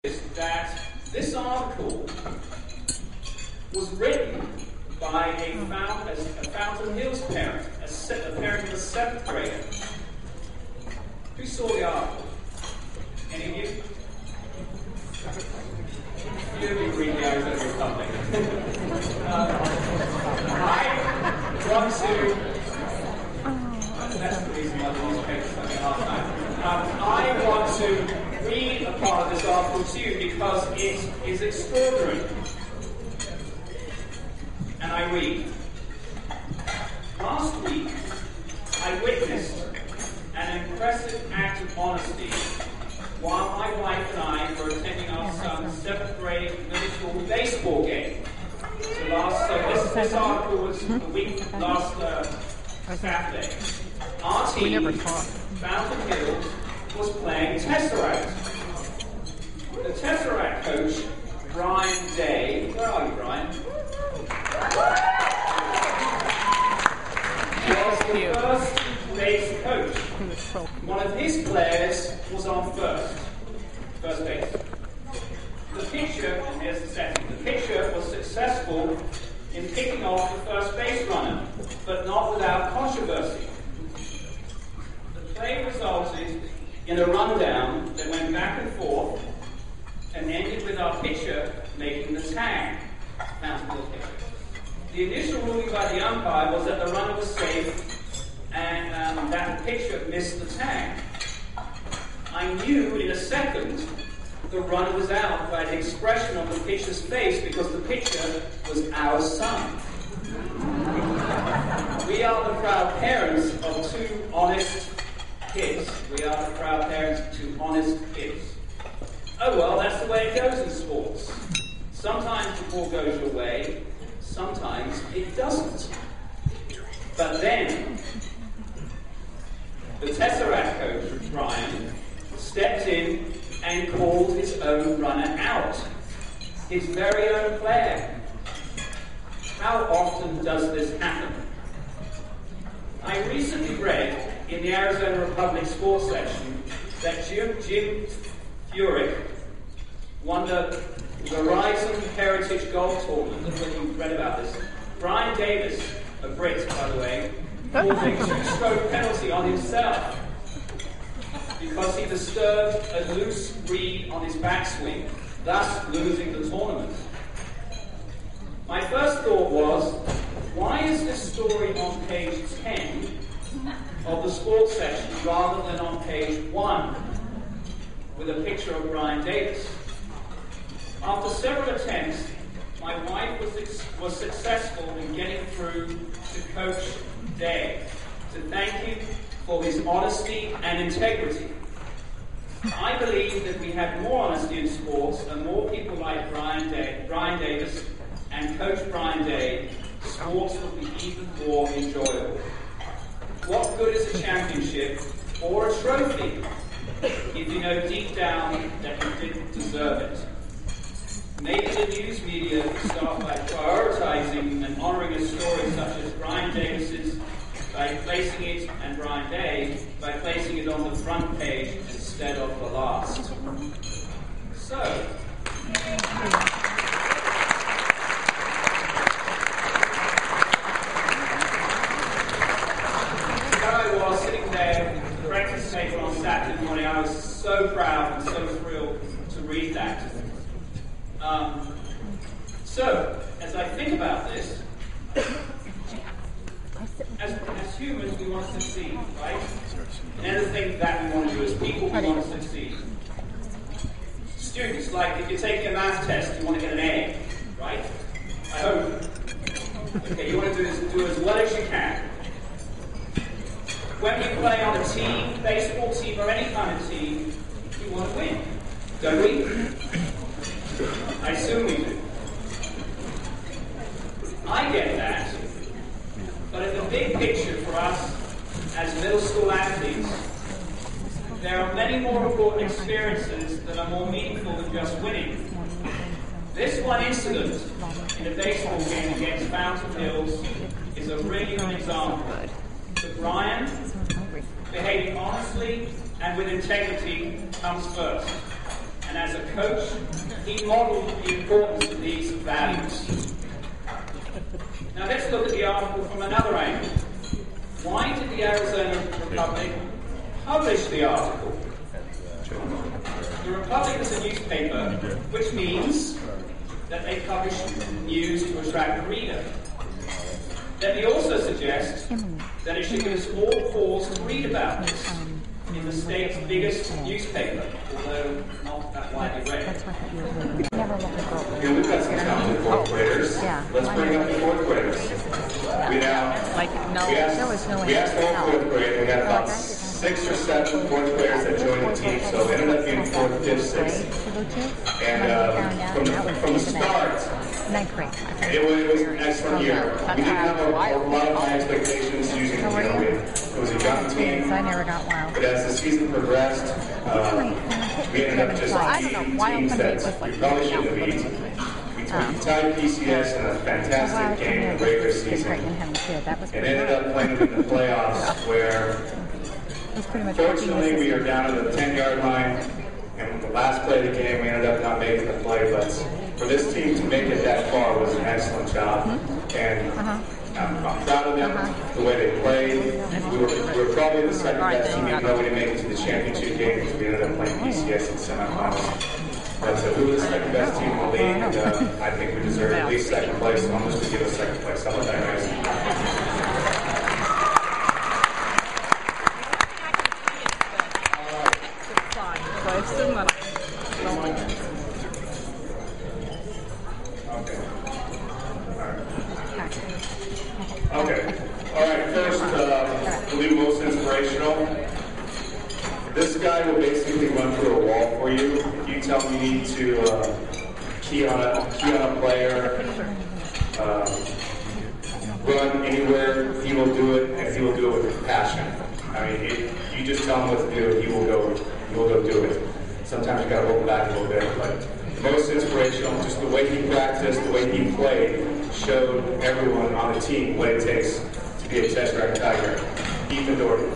is that this article was written by a Fountain Hills parent, a parent of a 7th grader. Who saw the article? Any of you? You of you read the Arizona Republic. I want to... That's the reason why the newspaper's having a hard time. I want to read a part of this article to you because it is extraordinary. And I read, last week I witnessed an impressive act of honesty while my wife and I were attending our son's 7th grade middle school baseball game. So this article was the week last Saturday. Our team, Fountain Hills, was playing Tesseract. The Tesseract coach, Brian Day, where are you, Brian? Was the first base coach. One of his players was on first base. The pitcher, and here's the setting, the pitcher was successful in picking off the first base runner, but not without controversy. The play resulted in a rundown that went back and forth and ended with our pitcher making the tag. The initial ruling by the umpire was that the runner was safe and that the pitcher missed the tag. I knew in a second the runner was out by the expression on the pitcher's face because the pitcher was our son. We are the proud parents of 2 honest kids. We are the proud parents of 2 honest kids. Oh well, that's the way it goes in sports. Sometimes the ball goes your way, sometimes it doesn't. But then, the Tesseract coach, Brian, stepped in and called his own runner out. His very own player. How often does this happen? I recently read in the Arizona Republic sports section that Jim Furyk won the Verizon Heritage Golf Tournament. That's when you read about this. Brian Davis, a Brit, by the way, called a 2-stroke penalty on himself because he disturbed a loose reed on his backswing, thus losing the tournament. My first thought was, why is this story on page 10 of the sports section rather than on page 1 with a picture of Brian Davis? After several attempts, my wife was successful in getting through to Coach Day to thank him for his honesty and integrity. I believe that we had more honesty in sports and more people like Brian Davis and Coach Brian Day, sports would be even more enjoyable. What good is a championship or a trophy if you know deep down that you didn't deserve it? Maybe the news media could start by prioritizing and honoring a story such as Brian Davis's by placing it, and Brian Day, by placing it on the front page instead of the last. So, I was sitting there at the breakfast table on Saturday morning. I was so proud and so thrilled to read that. So, as I think about this, as humans, we want to succeed, right? And anything that we want to do as people, we want to succeed. Students, like if you're taking a math test, you want to get an A, right? I hope. Okay, you want to do as well as you can. When we play on a team, baseball team or any kind of team, we want to win, don't we? I assume we do. I get that. But in the big picture for us as middle school athletes, there are many more important experiences that are more meaningful than just winning. This one incident in a baseball game against Fountain Hills is a really good example. So Brian, behaving honestly and with integrity comes first. And and as a coach, he modeled the importance of these values. Now let's look at the article from another angle. Why did the Arizona Republic publish the article? The Republic is a newspaper, which means that they publish news to attract the reader. Let me also suggest that it should give us all pause to read about this in the state's biggest newspaper, although not that widely read. Yeah, we've got some talented fourth graders. Let's bring up the fourth graders. We asked all fourth grade. We had about 6 or 7 fourth graders that joined the team, so it ended up being 4th, 5th, 6th. And from the start, it was an excellent year. We didn't have a lot of high expectations using it was a young team. But as the season progressed, we ended up just beating teams that we probably shouldn't have beaten. We tied PCS in a fantastic game in the regular season. And ended up playing them in the playoffs where, fortunately, we are down to the 10-yard line. And the last play of the game, we ended up not making the play. But for this team to make it that far was an excellent job. And I'm proud of them, the way they played. We were probably the second best team, even though we didn't make it to the championship game because we ended up playing PCS in semifinals. But we were the second best team in the league, and I think we deserve at least second place, so I'm just going to give us second place. How about that, guys? Okay. All right. First, we'll do most inspirational. This guy will basically run through a wall for you. If you tell him you need to key on a player, run anywhere, he will do it, and he will do it with passion. I mean, if you just tell him what to do, he will go do it. Sometimes you got to hold back a little bit, but most inspirational, just the way he practiced, the way he played, showed everyone on the team what it takes to be a test-track Tiger. Ethan Doherty.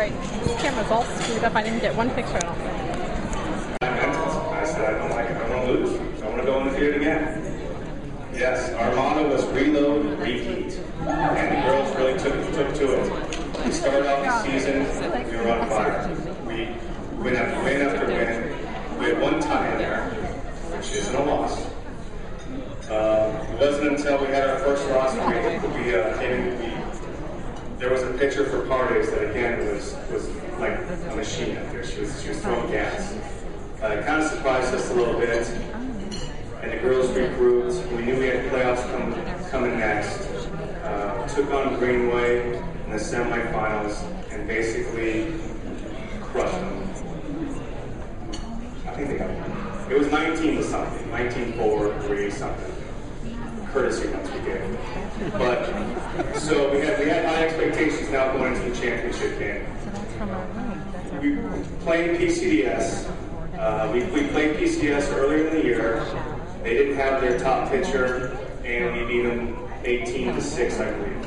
sorry. This camera's all screwed up. I didn't get one picture of it. I said, I don't like it. I want to lose. I want to go in the field again. Yes, our motto was reload, repeat. And the girls really took to it. We started off the season, we were on fire. We win after win after win. We had one tie in there, which isn't a loss. It wasn't until we had our first loss there was a pitcher for Pardes that again was like a machine up there. She was throwing gas. It kind of surprised us a little bit. And the girls regrouped. We knew we had playoffs coming next. Took on Greenway in the semifinals and basically crushed them. I think they got one. It was 19 to something, 19-4, 3 something. Courtesy once we gave. But so we had high expectations now going into the championship game. We played PCDS. We played PCDS earlier in the year. They didn't have their top pitcher, and we beat them 18-6, I believe.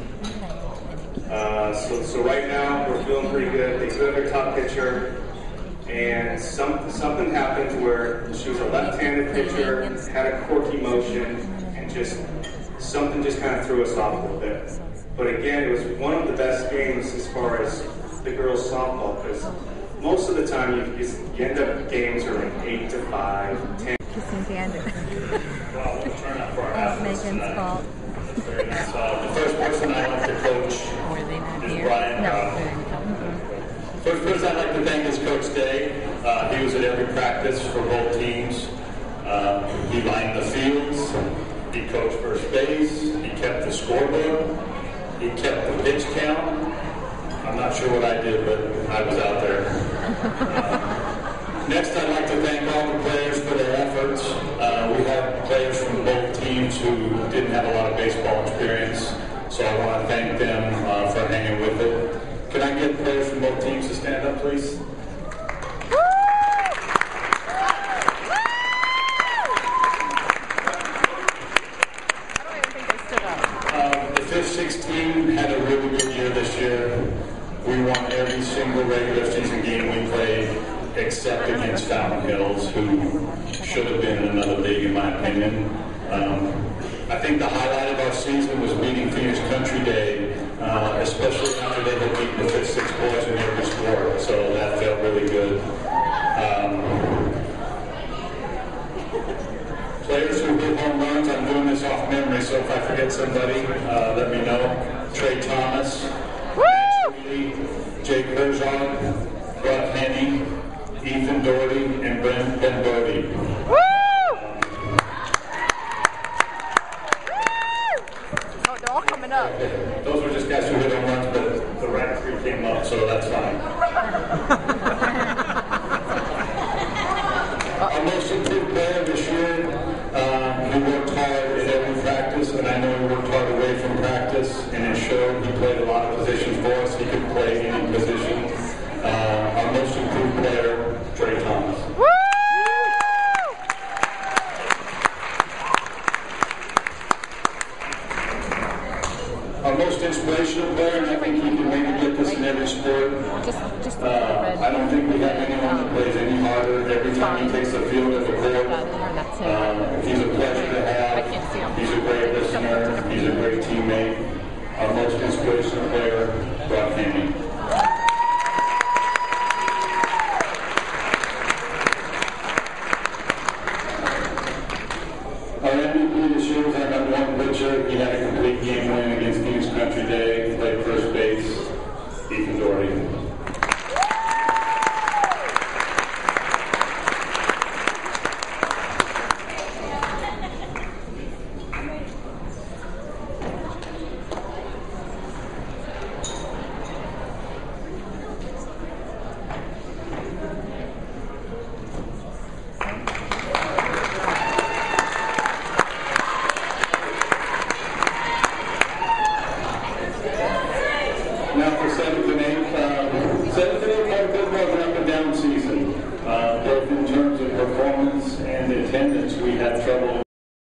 So right now we're feeling pretty good. They still have their top pitcher, and something happened where she was a left-handed pitcher, had a quirky motion, and something kind of threw us off a little bit. But again, it was one of the best games as far as the girls' softball, because most of the time you end up games are like 8-5, 10. Kissing Bandit. Well, we'll turn up for our athletes Megan's tonight. fault. Very nice. The first person I'd like to coach is Brian. First person I'd like to thank is Coach Day. He was at every practice for both teams. He lined the fields. He coached first base. He kept the scoreboard. He kept the pitch count. I'm not sure what I did, but I was out there. Next, I'd like to thank all the players for their efforts. We have players from both teams who didn't have a lot of baseball experience, so I want to thank them for hanging with it. Can I get players from both teams to stand up, please? The 5th-16 had a really good year this year. We won every single regular season game we played, except against Fountain Hills, who should have been in another league, in my opinion. I think the highlight of our season was beating Phoenix Country Day, especially after they had beaten the 5th-6 boys in every sport, so that felt really good. Players who hit home runs, I'm doing this off memory, so if I forget somebody, let me know. Trey Thomas, Jake Herzog, Buck Henny, Ethan Doherty, and Ben Bodie. Oh, they're all coming up. Okay. Those were just guys who hit home runs, but the right three came up, so that's fine. Our most improved player this year, he worked hard in every practice, and I know he worked hard away from practice, and it showed. He played a lot of positions for us. He could play any position. Our most improved player, Trey Thomas. Our most inspirational player, and I think you can maybe get this in every sport. I don't think we have anyone that plays any harder every time he takes the field at the court. He's a pleasure to have. He's a great listener. He's a great teammate. Our most inspirational player, Buck Henny. Our MVP this year was our #1 pitcher. He had a complete game win against Phoenix Country Day. He played first base. Ethan Doherty.